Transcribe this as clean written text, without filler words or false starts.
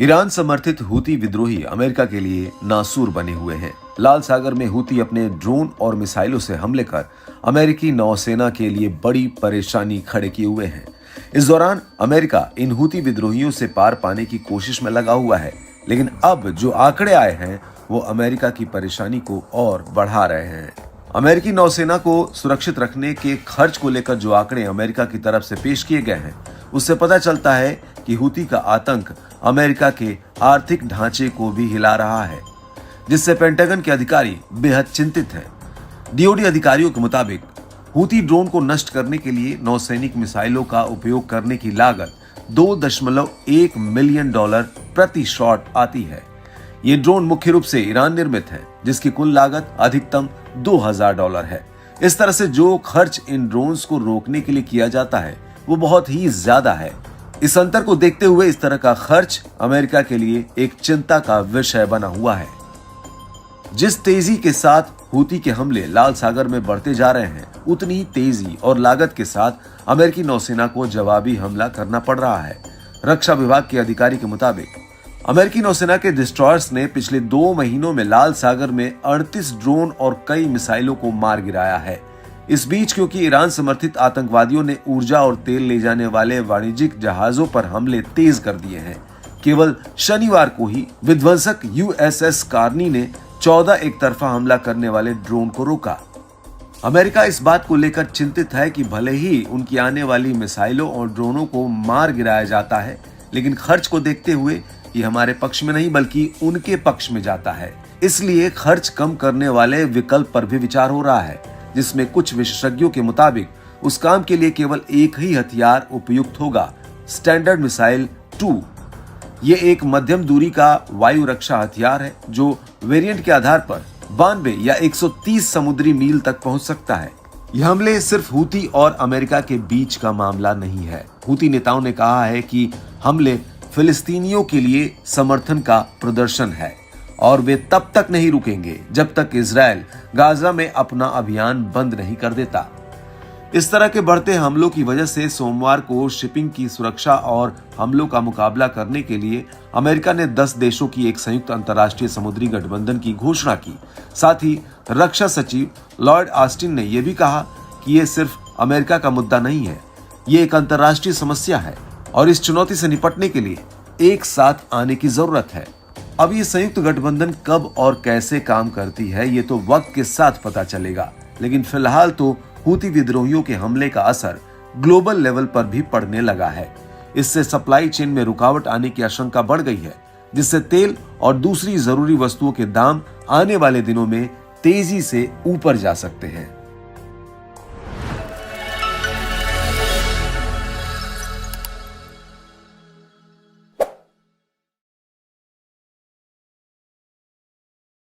Iran समर्थित Houthi विद्रोही America के लिए नासूर बने हुए हैं। लाल सागर में हूती अपने ड्रोन और मिसाइलों से हमले कर अमेरिकी नौसेना के लिए बड़ी परेशानी खड़े किए हुए हैं। इस दौरान अमेरिका इन हूती विद्रोहियों से पार पाने की कोशिश में लगा हुआ है, लेकिन अब जो आंकड़े आए हैं वो अमेरिका की परेशानी को और बढ़ा रहे हैं। अमेरिकी नौसेना को सुरक्षित रखने के खर्च को लेकर जो आंकड़े अमेरिका की तरफ से पेश किए गए हैं, उससे पता चलता है कि हूती का आतंक अमेरिका के आर्थिक ढांचे को भी हिला रहा है, जिससे पेंटागन के अधिकारी बेहद चिंतित हैं। डीओडी अधिकारियों के मुताबिक हूती ड्रोन को नष्ट करने के लिए नौसैनिक मिसाइलों का उपयोग करने की लागत $2.1 मिलियन प्रति शॉट आती है। ये ड्रोन मुख्य रूप से ईरान निर्मित है, जिसकी कुल लागत अधिकतम $2,000 है। इस तरह से जो खर्च इन ड्रोन्स को रोकने के लिए किया जाता है वो बहुत ही ज्यादा है। इस अंतर को देखते हुए इस तरह का खर्च अमेरिका के लिए एक चिंता का विषय बना हुआ है। जिस तेजी के साथ हूती के हमले लाल सागर में बढ़ते जा रहे हैं, उतनी ही तेजी और लागत के साथ अमेरिकी नौसेना को जवाबी हमला करना पड़ रहा है। रक्षा विभाग के अधिकारी के मुताबिक अमेरिकी नौसेना के डिस्ट्रॉयर्स ने पिछले 2 महीनों में लाल सागर में 38 ड्रोन और कई मिसाइलों को मार गिराया है। इस बीच क्योंकि ईरान समर्थित आतंकवादियों ने ऊर्जा और तेल ले जाने वाले वाणिज्यिक जहाजों पर हमले तेज कर दिए हैं, केवल शनिवार को ही विध्वंसक USS कार्नी ने 14 एक तरफा हमला करने वाले ड्रोन को रोका। अमेरिका इस बात को लेकर चिंतित है कि भले ही उनकी आने वाली मिसाइलों और ड्रोनों को मार गिराया जाता है, लेकिन खर्च को देखते हुए ये हमारे पक्ष में नहीं बल्कि उनके पक्ष में जाता है। इसलिए खर्च कम करने वाले विकल्प पर भी विचार हो रहा है, जिसमें कुछ विशेषज्ञों के मुताबिक उस काम के लिए केवल एक ही हथियार उपयुक्त होगा, स्टैंडर्ड मिसाइल 2। ये एक मध्यम दूरी का वायु रक्षा हथियार है जो वेरिएंट के आधार पर 92 या 130 समुद्री मील तक पहुंच सकता है। यह हमले सिर्फ हूती और अमेरिका के बीच का मामला नहीं है। हूती नेताओं ने कहा है कि हमले फिलिस्तीनियों के लिए समर्थन का प्रदर्शन है और वे तब तक नहीं रुकेंगे जब तक इजराइल गाजा में अपना अभियान बंद नहीं कर देता। इस तरह के बढ़ते हमलों की वजह से सोमवार को शिपिंग की सुरक्षा और हमलों का मुकाबला करने के लिए अमेरिका ने 10 देशों की एक संयुक्त अंतर्राष्ट्रीय समुद्री गठबंधन की घोषणा की। साथ ही रक्षा सचिव लॉयड ऑस्टिन ने यह भी कहा कि यह सिर्फ अमेरिका का मुद्दा नहीं है, ये एक अंतर्राष्ट्रीय समस्या है और इस चुनौती से निपटने के लिए एक साथ आने की जरूरत है। अब ये संयुक्त गठबंधन कब और कैसे काम करती है ये तो वक्त के साथ पता चलेगा, लेकिन फिलहाल तो हूती विद्रोहियों के हमले का असर ग्लोबल लेवल पर भी पड़ने लगा है। इससे सप्लाई चेन में रुकावट आने की आशंका बढ़ गई है, जिससे तेल और दूसरी जरूरी वस्तुओं के दाम आने वाले दिनों में तेजी से ऊपर जा सकते हैं।